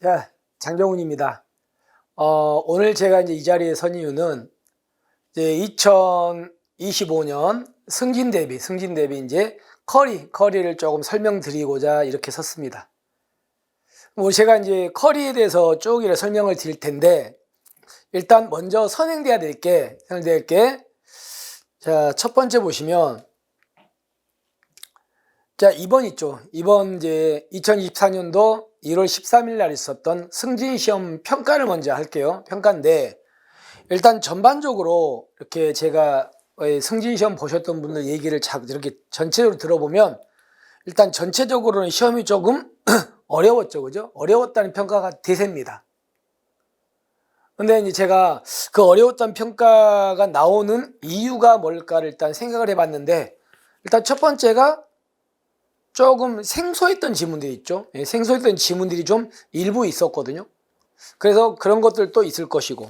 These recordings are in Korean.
야, 장정훈입니다. 오늘 제가 이제 이 자리에 선 이유는 이제 2025년 승진 대비 이제 커리를 조금 설명드리고자 이렇게 섰습니다. 뭐 제가 이제 커리에 대해서 쭉 이렇게 설명을 드릴 텐데, 일단 먼저 선행돼야 될 게, 자, 첫 번째 보시면, 자, 2번 있죠. 2번 이제 2024년도 1월 13일 날 있었던 승진시험 평가를 먼저 할게요. 평가인데, 일단 전반적으로 이렇게 제가 승진시험 보셨던 분들 얘기를 이렇게 전체적으로 들어보면, 일단 전체적으로는 시험이 조금 어려웠죠. 그죠? 어려웠다는 평가가 대세입니다. 근데 이제 제가 그 어려웠다는 평가가 나오는 이유가 뭘까를 일단 생각을 해봤는데, 일단 첫 번째가 조금 생소했던 지문들이 있죠. 생소했던 지문들이 좀 일부 있었거든요. 그래서 그런 것들도 있을 것이고,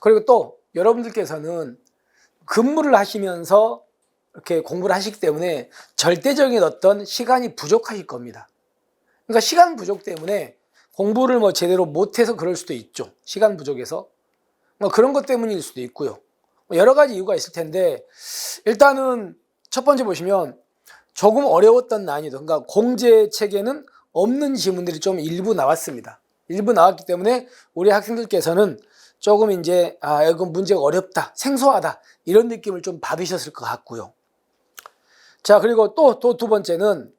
그리고 또 여러분들께서는 근무를 하시면서 이렇게 공부를 하시기 때문에 절대적인 어떤 시간이 부족하실 겁니다. 그러니까 시간 부족 때문에 공부를 뭐 제대로 못해서 그럴 수도 있죠. 시간 부족해서. 뭐 그런 것 때문일 수도 있고요. 여러 가지 이유가 있을 텐데, 일단은 첫 번째 보시면 조금 어려웠던 난이도, 그러니까 공제 체계는 없는 지문들이 좀 일부 나왔습니다. 일부 나왔기 때문에 우리 학생들께서는 조금 이제 이건 문제가 어렵다, 생소하다 이런 느낌을 좀 받으셨을 것 같고요. 자, 그리고 또 두 번째는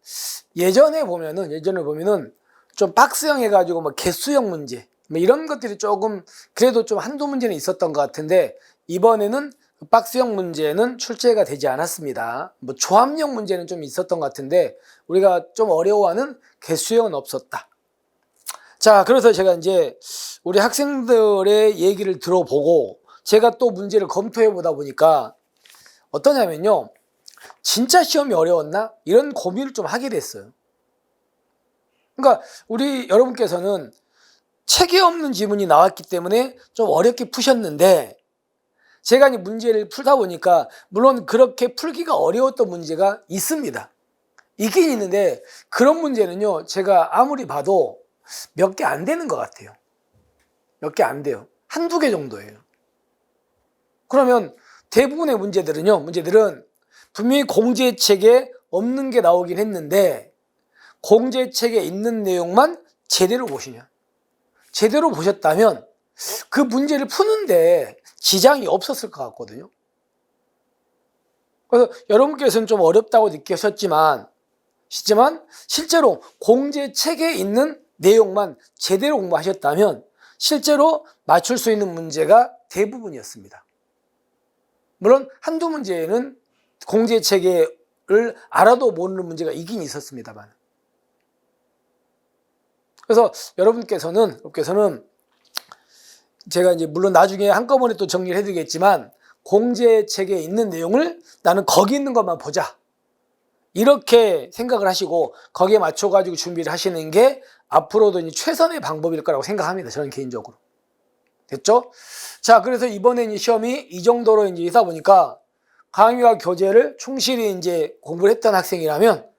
예전에 보면은 좀 박스형 해가지고 뭐 개수형 문제 뭐 이런 것들이 조금 그래도 좀 한두 문제는 있었던 것 같은데, 이번에는 박스형 문제는 출제가 되지 않았습니다. 뭐 조합형 문제는 좀 있었던 것 같은데 우리가 좀 어려워하는 개수형은 없었다. 자, 그래서 제가 이제 우리 학생들의 얘기를 들어보고 제가 또 문제를 검토해 보다 보니까 어떠냐면요, 진짜 시험이 어려웠나? 이런 고민을 좀 하게 됐어요. 그러니까 우리 여러분께서는 체계 없는 지문이 나왔기 때문에 좀 어렵게 푸셨는데, 제가 이제 문제를 풀다 보니까 물론 그렇게 풀기가 어려웠던 문제가 있습니다. 있긴 있는데 그런 문제는요, 제가 아무리 봐도 몇 개 안 되는 것 같아요. 몇 개 안 돼요. 한두 개 정도예요. 그러면 대부분의 문제들은 분명히 공제책에 없는 게 나오긴 했는데, 공제책에 있는 내용만 제대로 보시냐. 제대로 보셨다면 그 문제를 푸는데 지장이 없었을 것 같거든요. 그래서 여러분께서는 좀 어렵다고 느끼셨지만 실제로 공제책에 있는 내용만 제대로 공부하셨다면 실제로 맞출 수 있는 문제가 대부분이었습니다. 물론 한두 문제에는 공제체계를 알아도 모르는 문제가 있긴 있었습니다만, 그래서 여러분께서는 제가 이제 물론 나중에 한꺼번에 또 정리를 해드리겠지만, 공제책에 있는 내용을 나는 거기 있는 것만 보자, 이렇게 생각을 하시고 거기에 맞춰가지고 준비를 하시는 게 앞으로도 이제 최선의 방법일 거라고 생각합니다. 저는 개인적으로. 됐죠? 자, 그래서 이번에 시험이 이 정도로 이제 있다 보니까 강의와 교재를 충실히 이제 공부를 했던 학생이라면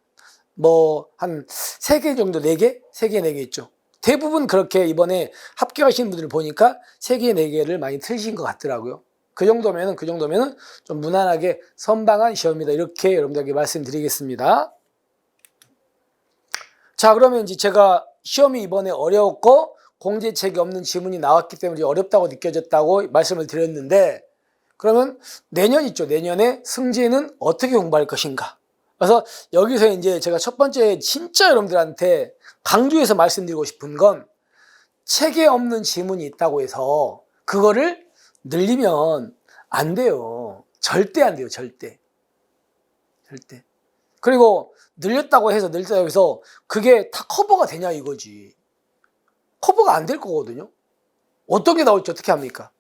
뭐 한 3개 정도, 4개? 3개, 4개 있죠. 대부분 그렇게 이번에 합격하신 분들을 보니까 3개, 4개를 많이 틀리신 것 같더라고요. 그 정도면은 좀 무난하게 선방한 시험이다, 이렇게 여러분들에게 말씀드리겠습니다. 자, 그러면 이제 제가 시험이 이번에 어려웠고 공제책이 없는 지문이 나왔기 때문에 어렵다고 느껴졌다고 말씀을 드렸는데, 그러면 내년 있죠. 내년에 승진은 어떻게 공부할 것인가. 그래서 여기서 이제 제가 첫 번째 진짜 여러분들한테 강조해서 말씀드리고 싶은 건, 책에 없는 지문이 있다고 해서 그거를 늘리면 안 돼요. 절대 안 돼요. 절대. 그리고 늘렸다고 해서 그게 다 커버가 되냐 이거지. 커버가 안 될 거거든요. 어떤 게 나올지 어떻게 합니까?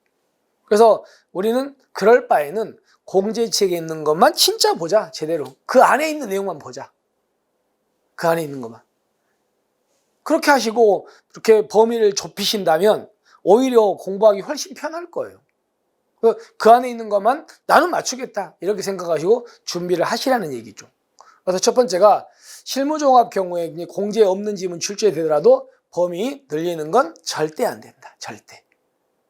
그래서 우리는 그럴 바에는 공제책에 있는 것만 진짜 보자, 제대로. 그 안에 있는 내용만 보자. 그 안에 있는 것만. 그렇게 하시고 이렇게 범위를 좁히신다면 오히려 공부하기 훨씬 편할 거예요. 그 안에 있는 것만 나는 맞추겠다, 이렇게 생각하시고 준비를 하시라는 얘기죠. 그래서 첫 번째가 실무종합 경우에 공제 없는 지문 출제되더라도 범위 늘리는 건 절대 안 된다. 절대.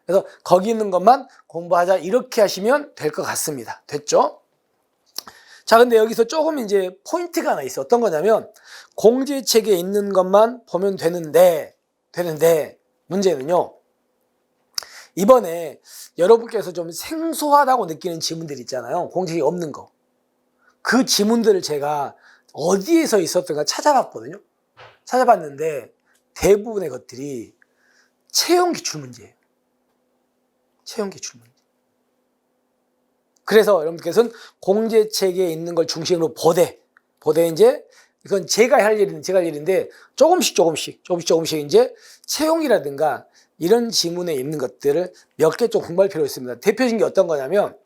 그래서 거기 있는 것만 공부하자 이렇게 하시면 될 것 같습니다. 됐죠? 자, 근데 여기서 조금 이제 포인트가 하나 있어. 어떤 거냐면 공제책에 있는 것만 보면 되는데 문제는요. 이번에 여러분께서 좀 생소하다고 느끼는 지문들 있잖아요. 공책이 없는 거. 그 지문들을 제가 어디에서 있었던가 찾아봤거든요. 찾아봤는데 대부분의 것들이 채용 기출 문제예요. 채용 기출 문제. 그래서 여러분께서는 공제책에 있는 걸 중심으로 보되 이제 이건 제가 할 일인데 조금씩 이제 채용이라든가 이런 지문에 있는 것들을 몇 개 좀 공부할 필요가 있습니다. 대표적인 게 어떤 거냐면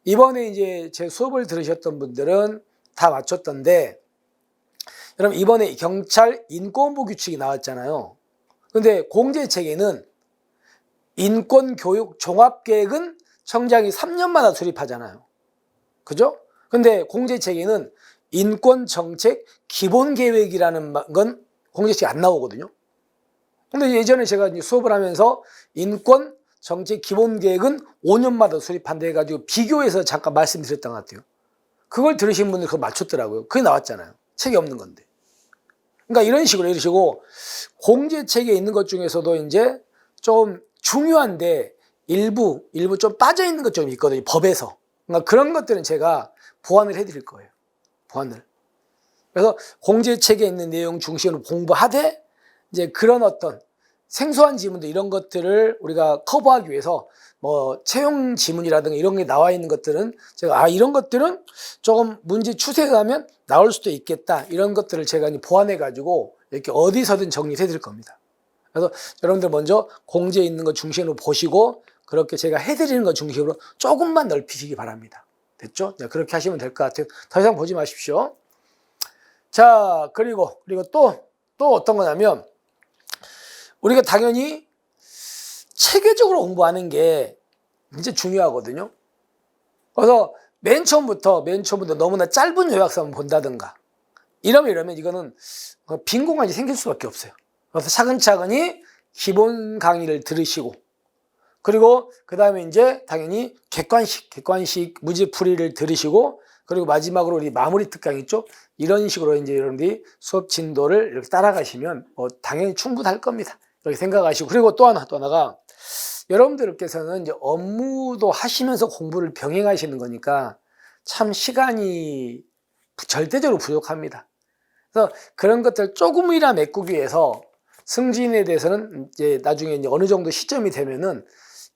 이번에 이제 제 수업을 들으셨던 분들은 다 맞췄던데 여러분 이번에 경찰 인권부 규칙이 나왔잖아요. 근데 공제책에는 인권교육 종합계획은 청장이 3년마다 수립하잖아요. 그죠? 근데 공제책에는 인권정책 기본계획이라는 건 공제책에 안 나오거든요. 근데 예전에 제가 수업을 하면서 인권정책 기본계획은 5년마다 수립한다 해가지고 비교해서 잠깐 말씀드렸던 것 같아요. 그걸 들으신 분들 그거 맞췄더라고요. 그게 나왔잖아요. 책이 없는 건데. 그러니까 이런 식으로 공제책에 있는 것 중에서도 이제 좀 중요한데 일부 좀 빠져 있는 것 좀 있거든요. 법에서. 그러니까 그런 것들은 제가 보완을 해드릴 거예요. 보완을. 그래서 공제책에 있는 내용 중심으로 공부하되 이제 그런 어떤 생소한 지문들 이런 것들을 우리가 커버하기 위해서 뭐 채용 지문이라든가 이런 게 나와 있는 것들은 제가 이런 것들은 조금 문제 추세가면 나올 수도 있겠다 이런 것들을 제가 보완해 가지고 이렇게 어디서든 정리해 드릴 겁니다. 그래서 여러분들 먼저 공제에 있는 것 중심으로 보시고 그렇게 제가 해드리는 것 중심으로 조금만 넓히시기 바랍니다. 됐죠? 네, 그렇게 하시면 될 것 같아요. 더 이상 보지 마십시오. 자, 그리고 또 어떤 거냐면 우리가 당연히 체계적으로 공부하는 게 진짜 중요하거든요. 그래서 맨 처음부터 너무나 짧은 요약서만 본다든가 이러면 이거는 빈 공간이 생길 수밖에 없어요. 그래서 차근차근히 기본 강의를 들으시고 그리고 그 다음에 이제 당연히 객관식 문제풀이를 들으시고 그리고 마지막으로 우리 마무리 특강 있죠? 이런 식으로 이제 여러분들이 수업 진도를 이렇게 따라가시면 당연히 충분할 겁니다. 이렇게 생각하시고 그리고 또 하나가 여러분들께서는 이제 업무도 하시면서 공부를 병행하시는 거니까 참 시간이 절대적으로 부족합니다. 그래서 그런 것들 조금이라 메꾸기 위해서 승진에 대해서는 이제 나중에 이제 어느 정도 시점이 되면은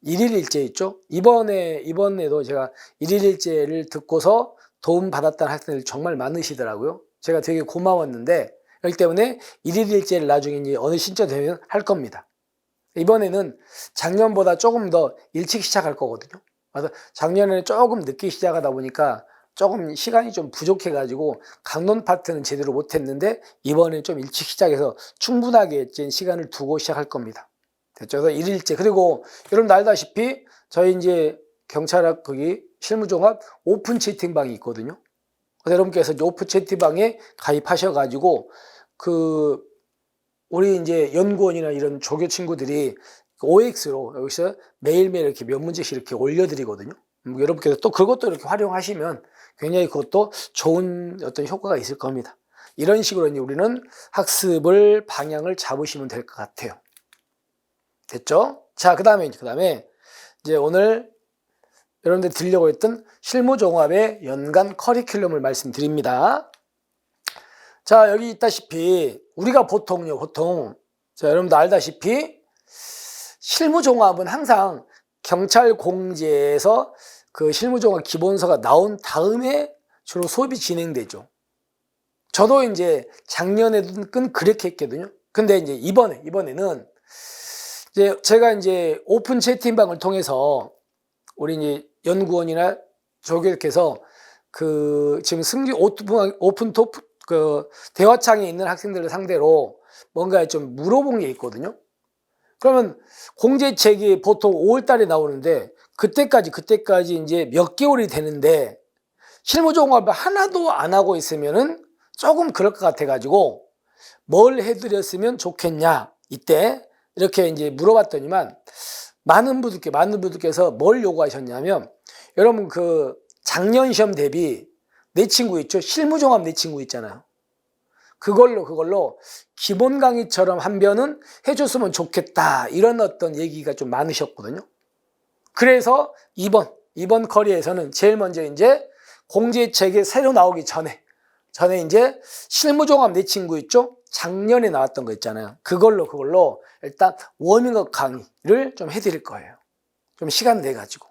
일일 일제 있죠? 이번에도 제가 일일 일제를 듣고서 도움 받았다는 학생들 정말 많으시더라고요. 제가 되게 고마웠는데 그렇기 때문에 일일 일제를 나중에 이제 어느 시점 되면 할 겁니다. 이번에는 작년보다 조금 더 일찍 시작할 거거든요. 그래서 작년에는 조금 늦게 시작하다 보니까 조금 시간이 좀 부족해가지고 강론 파트는 제대로 못했는데 이번에 좀 일찍 시작해서 충분하게 시간을 두고 시작할 겁니다. 됐죠? 그래서 일일제 그리고 여러분 알다시피 저희 이제 경찰학 거기 실무종합 오픈 채팅방이 있거든요. 그래서 여러분께서 이제 오픈 채팅방에 가입하셔가지고 우리 이제 연구원이나 이런 조교 친구들이 OX로 여기서 매일매일 이렇게 몇 문제씩 이렇게 올려드리거든요. 여러분께서 또 그것도 이렇게 활용하시면 굉장히 그것도 좋은 어떤 효과가 있을 겁니다. 이런 식으로 이제 우리는 학습을 방향을 잡으시면 될 것 같아요. 됐죠? 자, 그 다음에 이제 오늘 여러분들 들으려고 했던 실무종합의 연간 커리큘럼을 말씀드립니다. 자, 여기 있다시피 우리가 보통 자, 여러분들 알다시피 실무종합은 항상 경찰 공제에서 그 실무종합 기본서가 나온 다음에 주로 수업이 진행되죠. 저도 이제 작년에는 그렇게 했거든요. 근데 이제 이번에는 이제 제가 이제 오픈 채팅방을 통해서 우리 이제 연구원이나 조교께서 지금 승진 오픈 토프 대화창에 있는 학생들을 상대로 뭔가 좀 물어본 게 있거든요. 그러면 공제책이 보통 5월 달에 나오는데 그때까지 이제 몇 개월이 되는데 실무종합을 하나도 안 하고 있으면은 조금 그럴 것 같아가지고 뭘 해드렸으면 좋겠냐 이때 이렇게 이제 물어봤더니만 많은 분들께서 뭘 요구하셨냐면, 여러분 그 작년 시험 대비 내 친구 있죠? 실무종합 내 친구 있잖아요. 그걸로 기본 강의처럼 한 변은 해줬으면 좋겠다, 이런 어떤 얘기가 좀 많으셨거든요. 그래서 이번 커리에서는 제일 먼저 이제 공지책이 새로 나오기 전에 이제 실무종합 내 친구 있죠? 작년에 나왔던 거 있잖아요. 그걸로 일단 워밍업 강의를 좀 해드릴 거예요. 좀 시간 내가지고.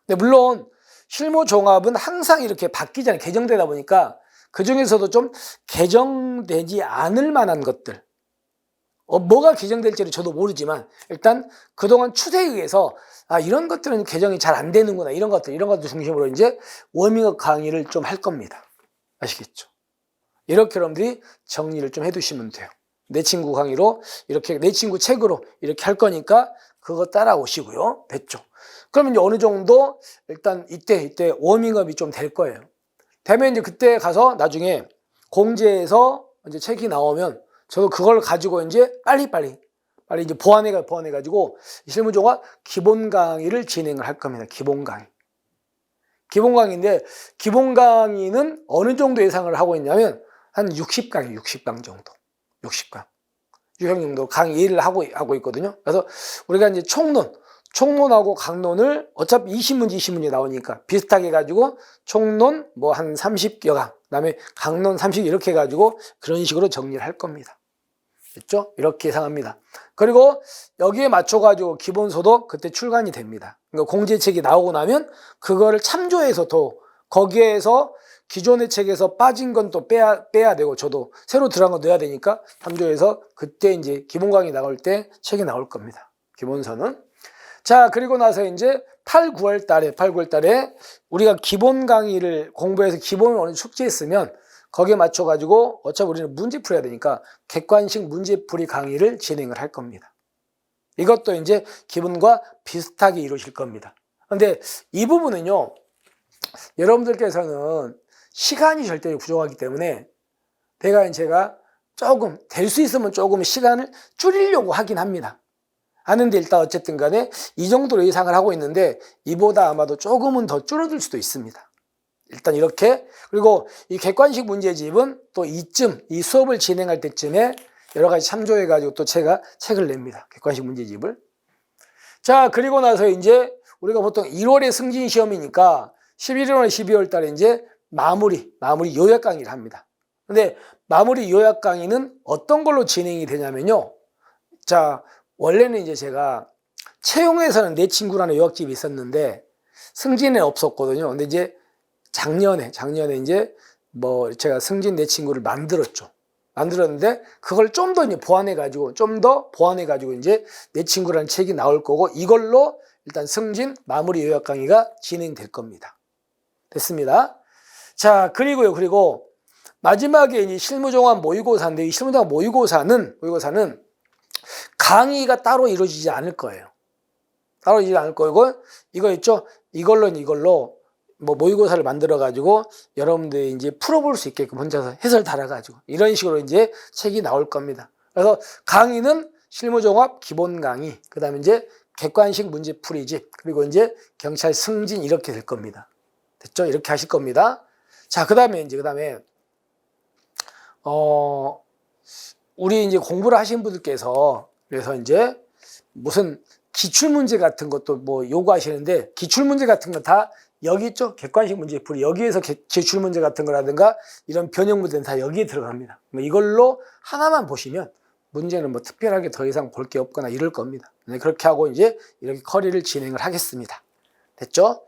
근데 물론 실무종합은 항상 이렇게 바뀌잖아요. 개정되다 보니까 그 중에서도 좀 개정되지 않을 만한 것들, 뭐가 개정될지를 저도 모르지만 일단 그동안 추세에 의해서 이런 것들은 개정이 잘 안 되는구나, 이런 것들 중심으로 이제 워밍업 강의를 좀 할 겁니다. 아시겠죠? 이렇게 여러분들이 정리를 좀 해두시면 돼요. 내 친구 강의로 이렇게, 내 친구 책으로 이렇게 할 거니까 그거 따라오시고요. 됐죠? 그러면 이제 어느 정도 일단 이때 워밍업이 좀 될 거예요. 되면 이제 그때 가서 나중에 공지에서 이제 책이 나오면 저도 그걸 가지고 이제 빨리 이제 보완해가지고 실무종합 기본 강의를 진행을 할 겁니다. 기본 강의인데, 기본 강의는 어느 정도 예상을 하고 있냐면 한 60강 정도. 60강 정도 강의를 하고 있거든요. 그래서 우리가 이제 총론하고 강론을 어차피 20문제 나오니까 비슷하게 해가지고 총론 뭐 한 30여 강, 그다음에 강론 30 이렇게 해가지고 그런 식으로 정리를 할 겁니다. 됐죠? 이렇게 예상합니다. 그리고 여기에 맞춰가지고 기본서도 그때 출간이 됩니다. 그러니까 공지책이 나오고 나면 그거를 참조해서 또 거기에서 기존의 책에서 빠진 건 또 빼야 되고, 저도 새로 들어간 거 넣어야 되니까 참조해서 그때 이제 기본 강의 나올 때 책이 나올 겁니다. 기본서는. 자, 그리고 나서 이제 8, 9월 달에 우리가 기본 강의를 공부해서 기본을 어느 정도 숙지했으면 거기에 맞춰가지고 어차피 우리는 문제 풀어야 되니까 객관식 문제풀이 강의를 진행을 할 겁니다. 이것도 이제 기본과 비슷하게 이루어질 겁니다. 근데 이 부분은요, 여러분들께서는 시간이 절대 부족하기 때문에 제가 조금 될 수 있으면 조금 시간을 줄이려고 하긴 합니다. 하는데 일단 어쨌든 간에 이 정도로 예상을 하고 있는데 이보다 아마도 조금은 더 줄어들 수도 있습니다. 일단 이렇게. 그리고 이 객관식 문제집은 또 이 수업을 진행할 때쯤에 여러 가지 참조해가지고 또 제가 책을 냅니다. 객관식 문제집을. 자, 그리고 나서 이제 우리가 보통 1월에 승진 시험이니까 11월, 12월 달에 이제 마무리 요약 강의를 합니다. 근데 마무리 요약 강의는 어떤 걸로 진행이 되냐면요. 자, 원래는 이제 제가 채용에서는 내 친구라는 요약집이 있었는데 승진에 없었거든요. 근데 이제 작년에 이제 제가 승진 내 친구를 만들었는데 그걸 좀 더 보완해가지고 이제 내 친구라는 책이 나올 거고, 이걸로 일단 승진 마무리 요약 강의가 진행될 겁니다. 됐습니다. 자, 그리고 마지막에 이제 실무종합 모의고사인데, 이 실무종합 모의고사는 강의가 따로 이루어지지 않을 거예요. 따로 이루어지지 않을 거고, 이거 있죠? 이걸로 모의고사를 만들어가지고 여러분들이 이제 풀어볼 수 있게끔 혼자서 해설 달아가지고 이런 식으로 이제 책이 나올 겁니다. 그래서 강의는 실무종합 기본 강의, 그 다음에 이제 객관식 문제풀이집, 그리고 이제 경찰 승진 이렇게 될 겁니다. 됐죠? 이렇게 하실 겁니다. 자, 그 다음에 우리 이제 공부를 하신 분들께서 그래서 이제 무슨 기출문제 같은 것도 요구하시는데, 기출문제 같은 거 다 여기 있죠? 객관식 문제풀이. 여기에서 기출문제 같은 거라든가 이런 변형 문제는 다 여기에 들어갑니다. 이걸로 하나만 보시면 문제는 특별하게 더 이상 볼 게 없거나 이럴 겁니다. 그렇게 하고 이제 이렇게 커리를 진행을 하겠습니다. 됐죠?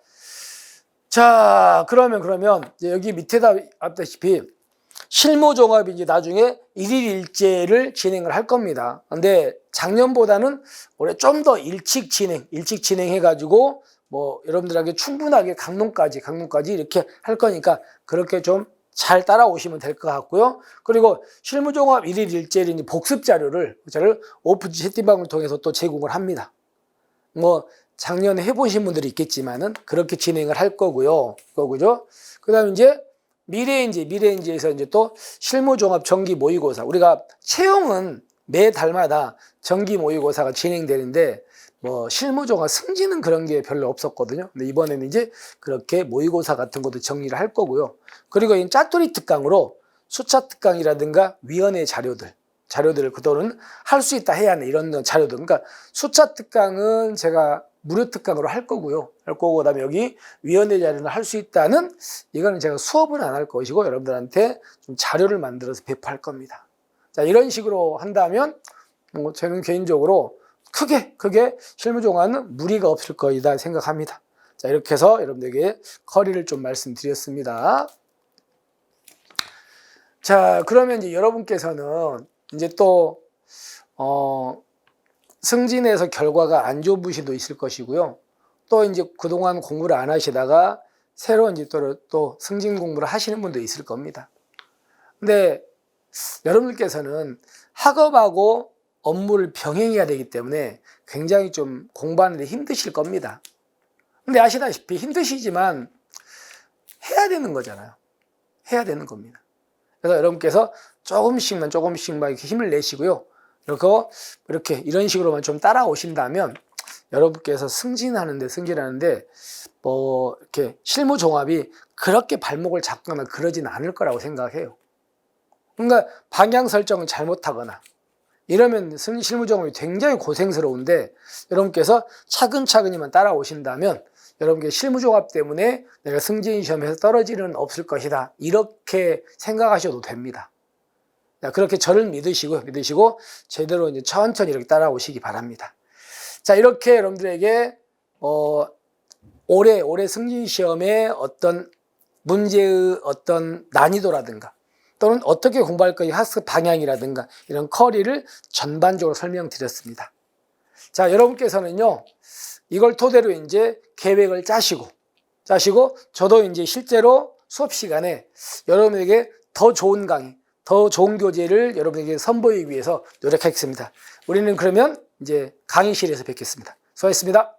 자, 그러면 여기 밑에다 봤다시피 실무종합이 이제 나중에 1일 일제를 진행을 할 겁니다. 근데 작년보다는 올해 좀 더 일찍 진행해가지고 여러분들에게 충분하게 강론까지 이렇게 할 거니까 그렇게 좀 잘 따라오시면 될 것 같고요. 그리고 실무종합 1일 일제를 이제 복습 자료를 오픈지 채팅방을 통해서 또 제공을 합니다. 작년에 해보신 분들이 있겠지만은 그렇게 진행을 할 거고요. 그죠? 그 다음에 이제 미래인지에서 이제 또 실무종합 정기 모의고사. 우리가 채용은 매 달마다 정기 모의고사가 진행되는데 뭐 실무조가 승진은 그런 게 별로 없었거든요. 근데 이번에는 이제 그렇게 모의고사 같은 것도 정리를 할 거고요. 그리고 이 짜투리 특강으로 수차 특강이라든가 위원회 자료들을 그동안 할 수 있다 해야 하는 이런 자료들. 그러니까 수차 특강은 제가 무료 특강으로 할 거고요. 그다음에 여기 위원회 자료는 할 수 있다는 이거는 제가 수업은 안 할 것이고 여러분들한테 좀 자료를 만들어서 배포할 겁니다. 자, 이런 식으로 한다면 뭐 저는 개인적으로 크게 실무종합은 무리가 없을 거이다 생각합니다. 자, 이렇게 해서 여러분들에게 커리를 좀 말씀드렸습니다. 자, 그러면 이제 여러분께서는 이제 또 승진해서 결과가 안 좋은 분도 있을 것이고요. 또 이제 그동안 공부를 안 하시다가 새로 이제 또 승진 공부를 하시는 분도 있을 겁니다. 근데 여러분들께서는 학업하고 업무를 병행해야 되기 때문에 굉장히 좀 공부하는데 힘드실 겁니다. 근데 아시다시피 힘드시지만 해야 되는 거잖아요. 해야 되는 겁니다. 그래서 여러분께서 조금씩만 이렇게 힘을 내시고요. 이렇게 이런 식으로만 좀 따라오신다면 여러분께서 승진하는데 뭐 이렇게 실무 종합이 그렇게 발목을 잡거나 그러진 않을 거라고 생각해요. 그러니까 방향 설정을 잘못하거나 이러면 실무 종합이 굉장히 고생스러운데 여러분께서 차근차근히만 따라오신다면 여러분께 실무 종합 때문에 내가 승진 시험에서 떨어지는 없을 것이다. 이렇게 생각하셔도 됩니다. 그렇게 저를 믿으시고 제대로 이제 천천히 이렇게 따라오시기 바랍니다. 자, 이렇게 여러분들에게 올해 승진 시험의 어떤 문제의 어떤 난이도라든가 또는 어떻게 공부할 거의 학습 방향이라든가 이런 커리를 전반적으로 설명드렸습니다. 자, 여러분께서는요, 이걸 토대로 이제 계획을 짜시고 저도 이제 실제로 수업 시간에 여러분에게 더 좋은 강의, 더 좋은 교재를 여러분에게 선보이기 위해서 노력하겠습니다. 우리는 그러면 이제 강의실에서 뵙겠습니다. 수고하셨습니다.